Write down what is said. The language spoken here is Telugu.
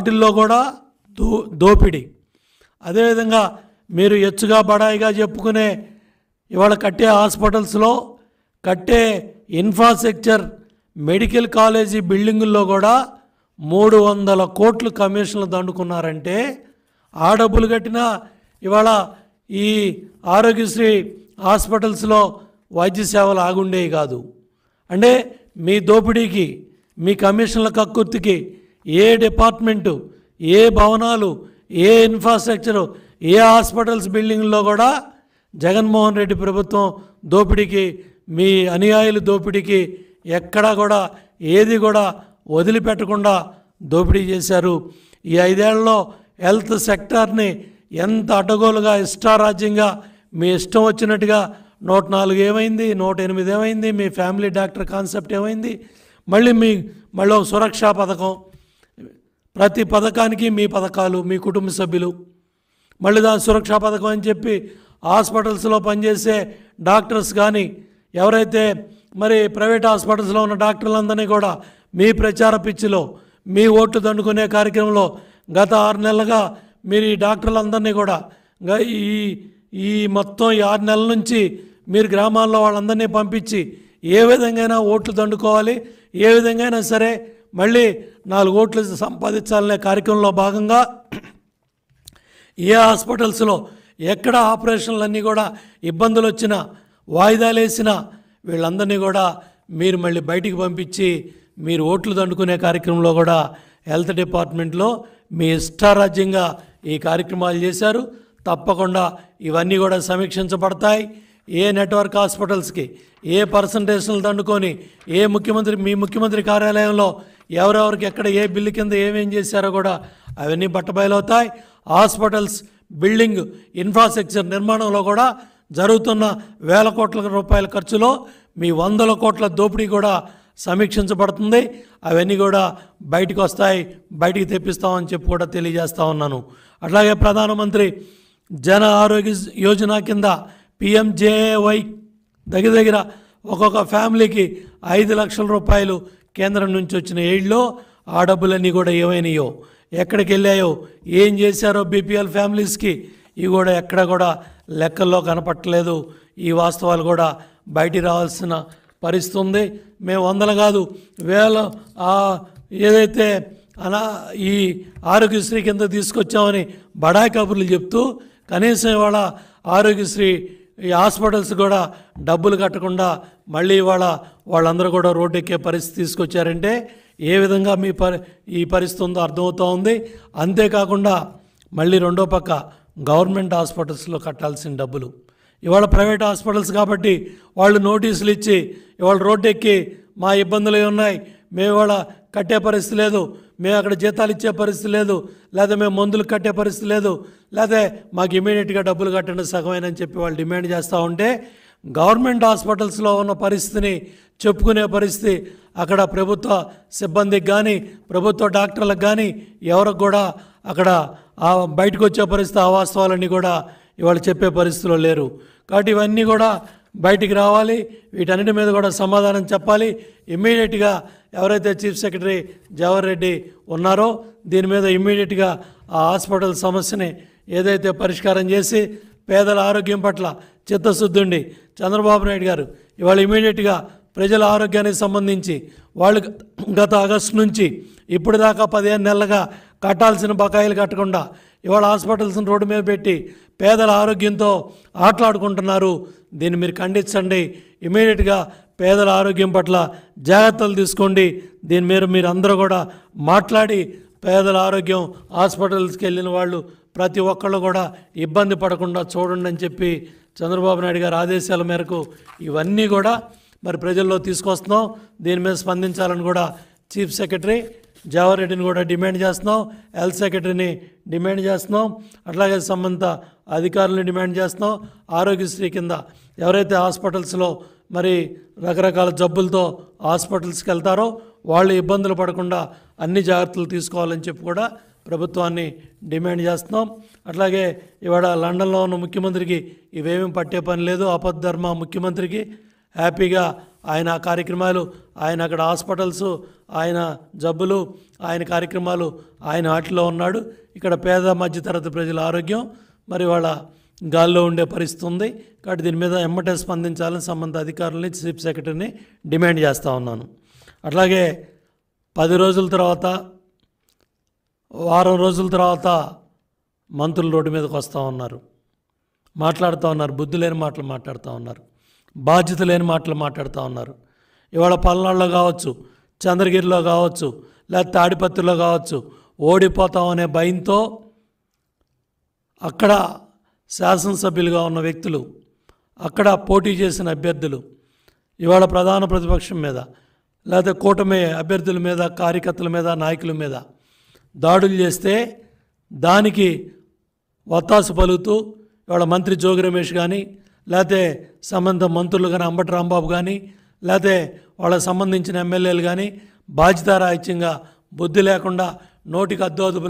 వాటిల్లో కూడా దోపిడీ. అదేవిధంగా మీరు ఎచ్చుగా బడాయిగా చెప్పుకునే ఇవాళ కట్టే హాస్పిటల్స్లో కట్టే ఇన్ఫ్రాస్ట్రక్చర్ మెడికల్ కాలేజీ బిల్డింగుల్లో కూడా 300 కోట్లు కమిషన్లు దండుకున్నారంటే ఆ డబ్బులు కట్టినా ఇవాళ ఈ ఆరోగ్యశ్రీ హాస్పిటల్స్లో వైద్య సేవలు ఆగుండేవి కాదు. అంటే మీ దోపిడీకి, మీ కమిషన్ల కక్కుర్తికి ఏ డిపార్ట్మెంటు, ఏ భవనాలు, ఏ ఇన్ఫ్రాస్ట్రక్చరు, ఏ హాస్పిటల్స్ బిల్డింగ్లో కూడా జగన్మోహన్ రెడ్డి ప్రభుత్వం దోపిడీకి, మీ అనుయాయుల దోపిడీకి ఎక్కడా కూడా ఏది కూడా వదిలిపెట్టకుండా దోపిడీ చేశారు. ఈ 5 ఏళ్లలో హెల్త్ సెక్టార్ని ఎంత అడ్డగోలుగా ఇష్టారాజ్యంగా మీ ఇష్టం వచ్చినట్టుగా 104 ఏమైంది, 108 ఏమైంది, మీ ఫ్యామిలీ డాక్టర్ కాన్సెప్ట్ ఏమైంది, మళ్ళీ ఒక సురక్షా పథకం, ప్రతి పథకానికి మీ పథకాలు, మీ కుటుంబ సభ్యులు, మళ్ళీ దాని సురక్షా పథకం అని చెప్పి హాస్పిటల్స్లో పనిచేసే డాక్టర్స్ కానీ ఎవరైతే మరి ప్రైవేట్ హాస్పిటల్స్లో ఉన్న డాక్టర్లందరినీ కూడా మీ ప్రచార పిచ్చిలో, మీ ఓట్లు దండుకునే కార్యక్రమంలో గత 6 నెలలుగా మీరు ఈ డాక్టర్లందరినీ కూడా ఈ మొత్తం 6 నెలల నుంచి మీరు గ్రామాల్లో వాళ్ళందరినీ పంపించి ఏ విధంగా ఓట్లు దండుకోవాలి, ఏ విధంగా సరే మళ్ళీ 4 ఓట్లు సంపాదించాలనే కార్యక్రమంలో భాగంగా ఏ హాస్పిటల్స్లో ఎక్కడ ఆపరేషన్లన్నీ కూడా ఇబ్బందులు వచ్చినా, వాయిదాలు వేసినా వీళ్ళందరినీ కూడా మీరు మళ్ళీ బయటికి పంపించి మీరు ఓట్లు దండుకునే కార్యక్రమంలో కూడా హెల్త్ డిపార్ట్మెంట్లో మీ ఇష్టారాజ్యంగా ఈ కార్యక్రమాలు చేశారు. తప్పకుండా ఇవన్నీ కూడా సమీక్షించబడతాయి. ఏ నెట్వర్క్ హాస్పిటల్స్కి ఏ పర్సంటేజ్లు దండుకొని మీ ముఖ్యమంత్రి కార్యాలయంలో ఎవరెవరికి ఎక్కడ ఏ బిల్లు కింద ఏమేం చేశారో కూడా అవన్నీ బట్టబయలవుతాయి. హాస్పిటల్స్ బిల్డింగ్ ఇన్ఫ్రాస్ట్రక్చర్ నిర్మాణంలో కూడా జరుగుతున్న వేల కోట్ల రూపాయల ఖర్చులో మీ 100 కోట్ల దోపిడీ కూడా సమీక్షించబడుతుంది. అవన్నీ కూడా బయటకు వస్తాయి, బయటికి తెప్పిస్తామని చెప్పి కూడా తెలియజేస్తా ఉన్నాను. అట్లాగే ప్రధానమంత్రి జన ఆరోగ్య యోజన కింద PMJAY దగ్గర ఒక్కొక్క ఫ్యామిలీకి 5 లక్షల రూపాయలు కేంద్రం నుంచి వచ్చిన ఎయిడ్లో ఆ డబ్బులన్నీ కూడా ఏమైనాయో, ఎక్కడికి వెళ్ళాయో, ఏం చేశారో BPL ఫ్యామిలీస్కి ఇవి కూడా ఎక్కడ కూడా లెక్కల్లో కనపట్టలేదు. ఈ వాస్తవాలు కూడా బయటికి రావాల్సిన పరిస్థితి ఉంది. మేము 100 కాదు 1000 ఏదైతే ఈ ఆరోగ్యశ్రీ కింద తీసుకొచ్చామని బడాయి కబుర్లు చెప్తూ కనీసం ఇవాళ ఆరోగ్యశ్రీ ఈ హాస్పిటల్స్ కూడా డబ్బులు కట్టకుండా మళ్ళీ ఇవాళ వాళ్ళందరూ కూడా రోడ్డు ఎక్కే పరిస్థితి తీసుకొచ్చారంటే ఏ విధంగా ఈ పరిస్థితి ఉందో అర్థమవుతూ ఉంది. అంతేకాకుండా మళ్ళీ రెండో పక్క గవర్నమెంట్ హాస్పిటల్స్లో కట్టాల్సిన డబ్బులు ఇవాళ ప్రైవేట్ హాస్పిటల్స్ కాబట్టి వాళ్ళు నోటీసులు ఇచ్చి ఇవాళ రోడ్డు ఎక్కి మా ఇబ్బందులు ఉన్నాయి, మేము ఇవాళ కట్టే పరిస్థితి లేదు, మేము అక్కడ జీతాలు ఇచ్చే పరిస్థితి లేదు, లేదా మేము మందులు కట్టే పరిస్థితి లేదు, లేదా మాకు ఇమీడియట్గా డబ్బులు కట్టండి సగమేనని చెప్పి వాళ్ళు డిమాండ్ చేస్తూ ఉంటే గవర్నమెంట్ హాస్పిటల్స్లో ఉన్న పరిస్థితిని చెప్పుకునే పరిస్థితి అక్కడ ప్రభుత్వ సిబ్బందికి కానీ ప్రభుత్వ డాక్టర్లకు కానీ ఎవరికి కూడా అక్కడ బయటకు వచ్చే పరిస్థితి ఆ వాస్తవాలన్నీ కూడా ఇవాళ చెప్పే పరిస్థితిలో లేరు. కాబట్టి ఇవన్నీ కూడా బయటికి రావాలి, వీటన్నిటి మీద కూడా సమాధానం చెప్పాలి. ఇమ్మీడియట్గా ఎవరైతే చీఫ్ సెక్రటరీ జవహర్ రెడ్డి ఉన్నారో దీని మీద ఇమ్మీడియట్గా ఆ హాస్పిటల్ సమస్యని ఏదైతే పరిష్కారం చేసి పేదల ఆరోగ్యం పట్ల చిత్తశుద్ధి ఉండి చంద్రబాబు నాయుడు గారు ఇవాళ ఇమ్మీడియట్గా ప్రజల ఆరోగ్యానికి సంబంధించి వాళ్ళు గత ఆగస్టు నుంచి ఇప్పుడు దాకా 15 నెలలుగా కట్టాల్సిన బకాయిలు కట్టకుండా ఇవాళ హాస్పిటల్స్ని రోడ్డు మీద పెట్టి పేదల ఆరోగ్యంతో ఆటలాడుకుంటున్నారు. దీన్ని మీరు ఖండించండి. ఇమీడియట్గా పేదల ఆరోగ్యం పట్ల జాగ్రత్తలు తీసుకోండి. దీని మీద మీరు అందరూ కూడా మాట్లాడి పేదల ఆరోగ్యం హాస్పిటల్స్కి వెళ్ళిన వాళ్ళు ప్రతి ఒక్కళ్ళు కూడా ఇబ్బంది పడకుండా చూడండి అని చెప్పి చంద్రబాబు నాయుడు గారి ఆదేశాల మేరకు ఇవన్నీ కూడా మరి ప్రజల్లో తీసుకొస్తున్నాం. దీని మీద స్పందించాలని కూడా చీఫ్ సెక్రటరీ జవహర్ రెడ్డిని కూడా డిమాండ్ చేస్తున్నాం, హెల్త్ సెక్రటరీని డిమాండ్ చేస్తున్నాం, అట్లాగే సంబంధిత అధికారులను డిమాండ్ చేస్తున్నాం. ఆరోగ్యశ్రీ కింద ఎవరైతే హాస్పిటల్స్లో మరి రకరకాల జబ్బులతో హాస్పిటల్స్కి వెళ్తారో వాళ్ళు ఇబ్బందులు పడకుండా అన్ని జాగ్రత్తలు తీసుకోవాలని చెప్పి కూడా ప్రభుత్వాన్ని డిమాండ్ చేస్తున్నాం. అట్లాగే ఇవాళ లండన్లో ఉన్న ముఖ్యమంత్రికి ఇవేమీ పట్టే పని లేదు. ఆపద్ధర్మ ముఖ్యమంత్రికి హ్యాపీగా ఆయన ఆ కార్యక్రమాలు, ఆయన అక్కడ హాస్పిటల్స్, ఆయన జబ్బులు, ఆయన కార్యక్రమాలు, ఆయన వాటిలో ఉన్నాడు. ఇక్కడ పేద మధ్యతరగతి ప్రజల ఆరోగ్యం మరి వాళ్ళ గాల్లో ఉండే పరిస్థితి ఉంది. కాబట్టి దీని మీద ఎమ్మటే స్పందించాలని సంబంధిత అధికారులని, చీఫ్ సెక్రటరీని డిమాండ్ చేస్తూ ఉన్నాను. అట్లాగే 10 రోజుల తర్వాత, వారం రోజుల తర్వాత మంత్రులు రోడ్డు మీదకి వస్తూ ఉన్నారు, మాట్లాడుతూ ఉన్నారు, బుద్ధి లేని మాటలు మాట్లాడుతూ ఉన్నారు, బాధ్యత లేని మాటలు మాట్లాడుతూ ఉన్నారు. ఇవాళ పల్నాడులో కావచ్చు, చంద్రగిరిలో కావచ్చు, లేదా తాడిపత్రిలో కావచ్చు, ఓడిపోతామనే భయంతో అక్కడ శాసనసభ్యులుగా ఉన్న వ్యక్తులు, అక్కడ పోటీ చేసిన అభ్యర్థులు ఇవాళ ప్రధాన ప్రతిపక్షం మీద, లేదా కూటమి అభ్యర్థుల మీద, కార్యకర్తల మీద, నాయకుల మీద దాడులు చేస్తే దానికి వత్తాసు పలుకుతూ ఇవాళ మంత్రి జోగి రమేష్ కానీ, లేకపోతే సంబంధిత మంత్రులు కానీ, అంబటి రాంబాబు కానీ, లేకపోతే వాళ్ళకి సంబంధించిన ఎమ్మెల్యేలు కానీ బాధ్యతారాహిత్యంగా, బుద్ధి లేకుండా, నోటికి అద్దు అదుపు